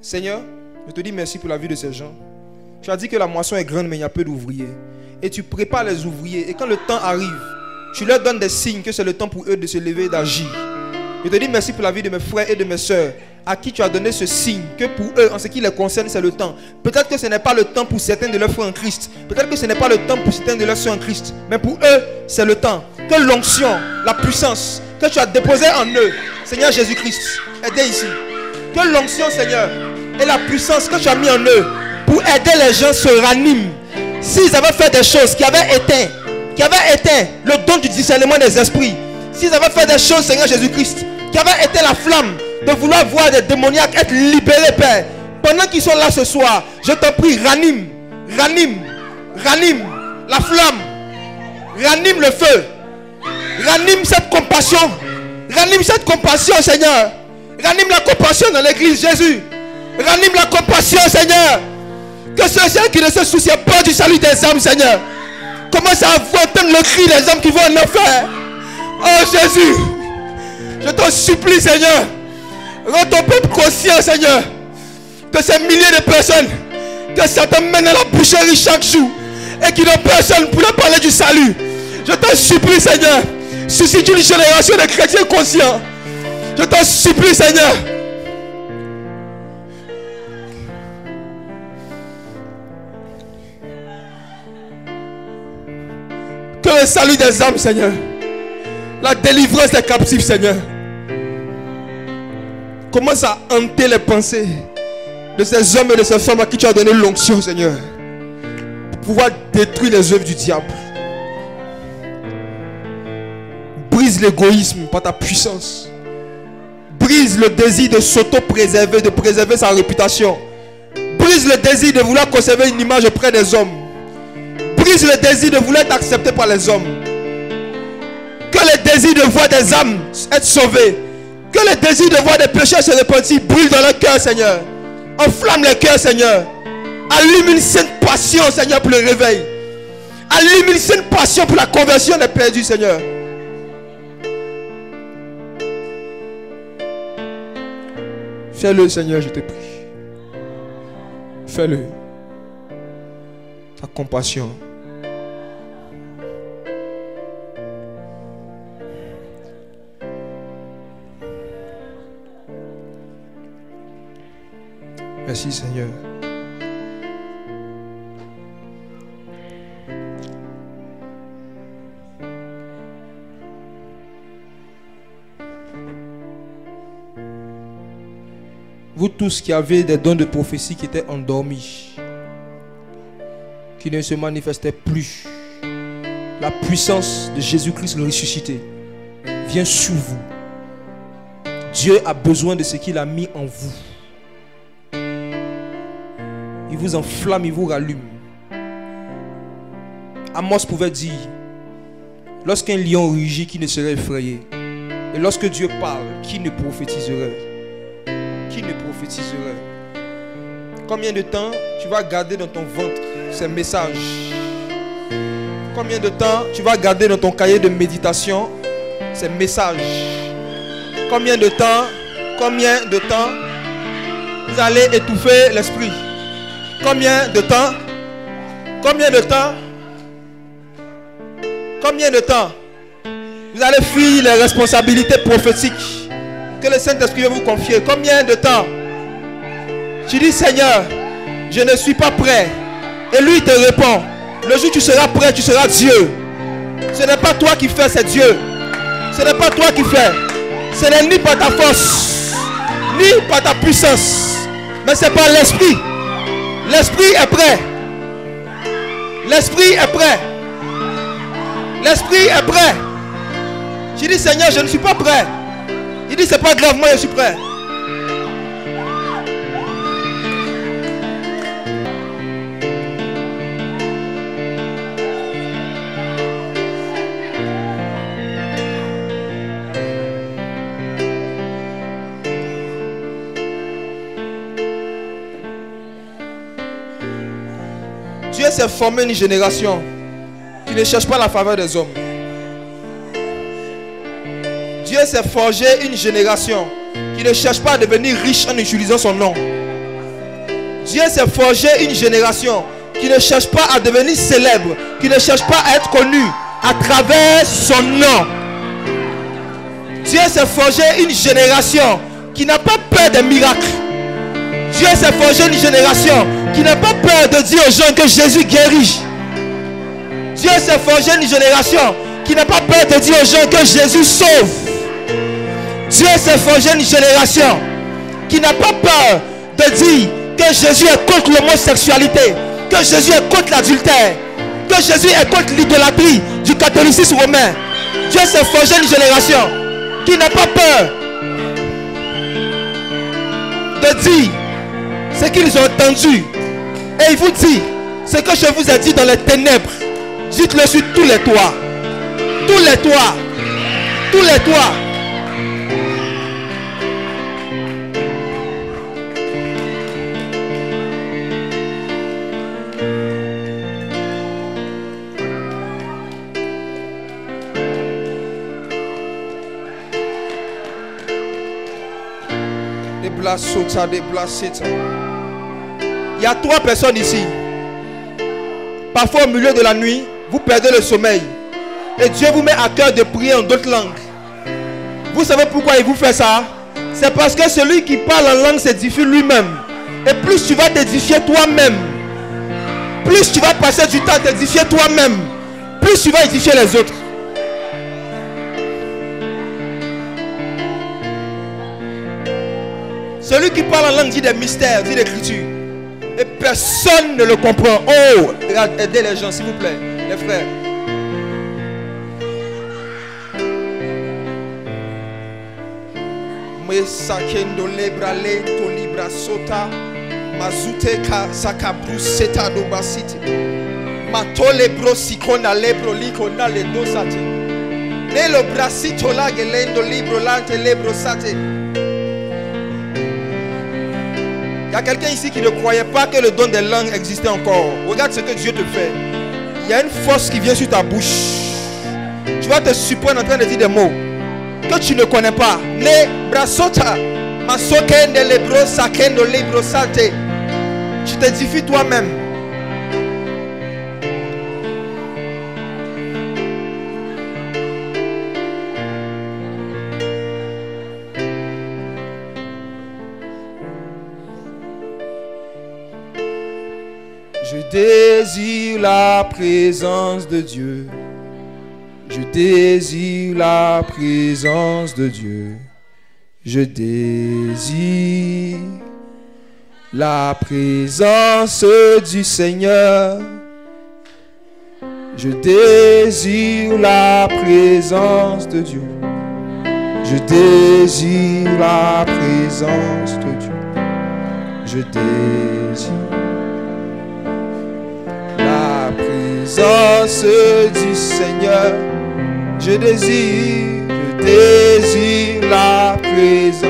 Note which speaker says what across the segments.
Speaker 1: Seigneur, je te dis merci pour la vie de ces gens. Tu as dit que la moisson est grande, mais il y a peu d'ouvriers. Et tu prépares les ouvriers. Et quand le temps arrive, tu leur donnes des signes que c'est le temps pour eux de se lever et d'agir. Je te dis merci pour la vie de mes frères et de mes soeurs, à qui tu as donné ce signe, que pour eux, en ce qui les concerne, c'est le temps. Peut-être que ce n'est pas le temps pour certains de leurs frères en Christ. Peut-être que ce n'est pas le temps pour certains de leurs soeurs en Christ. Mais pour eux, c'est le temps. Que l'onction, la puissance que tu as déposée en eux, Seigneur Jésus-Christ, aidez ici. Que l'onction, Seigneur, et la puissance que tu as mis en eux pour aider les gens se raniment. S'ils avaient fait des choses qui avaient éteint le don du discernement des esprits, s'ils avaient fait des choses, Seigneur Jésus-Christ, qui avaient éteint la flamme de vouloir voir des démoniaques être libérés, Père, pendant qu'ils sont là ce soir, je t'en prie, ranime la flamme, ranime le feu, ranime cette compassion, Seigneur, ranime la compassion dans l'église, Jésus, ranime la compassion, Seigneur, que ceux qui ne se soucient pas du salut des âmes, Seigneur, commencent à entendre le cri des âmes qui vont en enfer. Oh Jésus, je t'en supplie, Seigneur, rends ton peuple conscient, Seigneur, que ces milliers de personnes que Satan mène à la boucherie chaque jour et qui n'ont personne pour leur parler du salut. Je t'en supplie, Seigneur, suscite une génération de chrétiens conscients. Je t'en supplie, Seigneur. Que le salut des âmes, Seigneur, la délivrance des captifs, Seigneur, commence à hanter les pensées de ces hommes et de ces femmes à qui tu as donné l'onction, Seigneur, pour pouvoir détruire les œuvres du diable. Brise l'égoïsme par ta puissance. Brise le désir de s'auto-préserver, de préserver sa réputation. Brise le désir de vouloir conserver une image auprès des hommes. Brise le désir de vouloir être accepté par les hommes. Que le désir de voir des âmes être sauvées, que le désir de voir des pécheurs se repentir brûle dans leur cœur, Seigneur. Enflamme les cœurs, Seigneur. Allume une sainte passion, Seigneur, pour le réveil. Allume une sainte passion pour la conversion des perdus, Seigneur. Fais-le, Seigneur, je te prie. Fais-le. Ta compassion. Merci, Seigneur. Vous tous qui avez des dons de prophétie qui étaient endormis, qui ne se manifestaient plus, la puissance de Jésus-Christ le ressuscité vient sur vous. Dieu a besoin de ce qu'il a mis en vous. Il vous enflamme, il vous rallume. Amos pouvait dire, lorsqu'un lion rugit, qui ne serait effrayé? Et lorsque Dieu parle, qui ne prophétiserait? Qui ne prophétiserait? Combien de temps tu vas garder dans ton ventre ces messages? Combien de temps tu vas garder dans ton cahier de méditation ces messages? Combien de temps vous allez étouffer l'esprit? Combien de temps vous allez fuir les responsabilités prophétiques que le Saint-Esprit va vous confier? Combien de temps tu dis, Seigneur, je ne suis pas prêt, et lui te répond, le jour où tu seras prêt, tu seras Dieu. Ce n'est pas toi qui fais, c'est Dieu. Ce n'est pas toi qui fais. Ce n'est ni par ta force, ni par ta puissance, mais c'est par l'Esprit. L'Esprit est prêt. L'Esprit est prêt. L'Esprit est prêt. Tu dis, Seigneur, je ne suis pas prêt. Il dit, c'est pas grave, moi je suis prêt. Dieu s'est formé une génération qui ne cherche pas la faveur des hommes. Dieu s'est forgé une génération qui ne cherche pas à devenir riche en utilisant son nom. Dieu s'est forgé une génération qui ne cherche pas à devenir célèbre, qui ne cherche pas à être connu à travers son nom. Dieu s'est forgé une génération qui n'a pas peur des miracles. Dieu s'est forgé une génération qui n'a pas peur de dire aux gens que Jésus guérit. Dieu s'est forgé une génération qui n'a pas peur de dire aux gens que Jésus sauve. Dieu s'est forgé une génération qui n'a pas peur de dire que Jésus est contre l'homosexualité, que Jésus est contre l'adultère, que Jésus est contre l'idolâtrie du catholicisme romain. Dieu s'est forgé une génération qui n'a pas peur de dire ce qu'ils ont entendu. Et il vous dit ce que je vous ai dit dans les ténèbres. Dites-le sur tous les toits. Tous les toits. Tous les toits. Il y a 3 personnes ici. Parfois au milieu de la nuit, vous perdez le sommeil. Et Dieu vous met à cœur de prier en d'autres langues. Vous savez pourquoi il vous fait ça? C'est parce que celui qui parle en langue s'édifie lui-même. Et plus tu vas t'édifier toi-même, plus tu vas passer du temps à t'édifier toi-même, plus tu vas édifier les autres. Celui qui parle en langue dit des mystères, dit l'écriture. Et personne ne le comprend. Oh, aidez les gens s'il vous plaît, les frères. Sakendo lebra le to libra sota mazute ka sakabru seta do basiti matole bro sikona lebro likona le dosate nelo brasito la gelendo libro lante lebro sate. Il y a quelqu'un ici qui ne croyait pas que le don des langues existait encore. Regarde ce que Dieu te fait. Il y a une force qui vient sur ta bouche. Tu vas te surprendre en train de dire des mots que tu ne connais pas. Ne brasota masokende lebro sakendo libro sate. Tu t'édifies toi-même. Je désire la présence de Dieu. Je désire la présence de Dieu. Je désire la présence du Seigneur. Je désire la présence de Dieu. Je désire la présence de Dieu. Je désire la présence du Seigneur. Je désire la présence.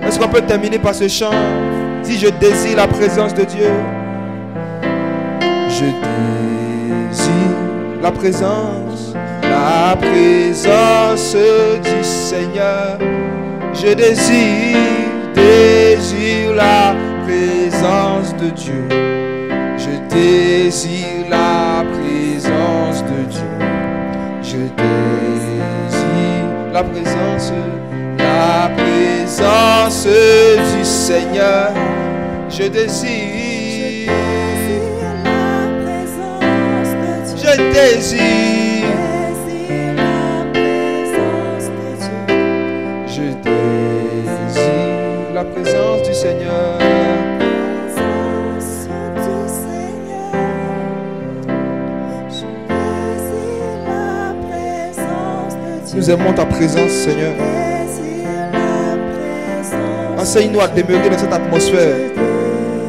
Speaker 1: Est-ce qu'on peut terminer par ce chant? Si je désire la présence de Dieu. Je désire la présence du Seigneur. Je désire la présence de Dieu. Je désire la présence de Dieu. Je désire la présence du Seigneur. Je désire la présence de Dieu. Je désire la présence du Seigneur. Nous aimons ta présence, Seigneur. Enseigne-nous à demeurer dans cette atmosphère.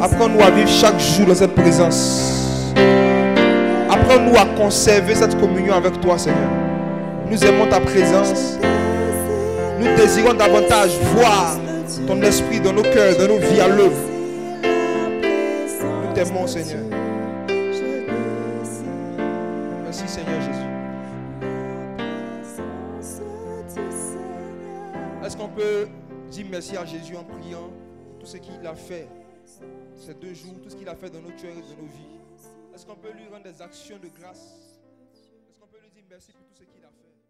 Speaker 1: Apprends-nous à vivre chaque jour dans cette présence. Apprends-nous à conserver cette communion avec toi, Seigneur. Nous aimons ta présence. Nous désirons davantage voir ton esprit dans nos cœurs, dans nos vies à l'œuvre. Nous t'aimons, Seigneur. Merci, Seigneur Jésus. Est-ce qu'on peut dire merci à Jésus en priant pour tout ce qu'il a fait ces 2 jours, tout ce qu'il a fait dans nos cœurs et dans nos vies. Est-ce qu'on peut lui rendre des actions de grâce? Est-ce qu'on peut lui dire merci pour tout ce qu'il a fait?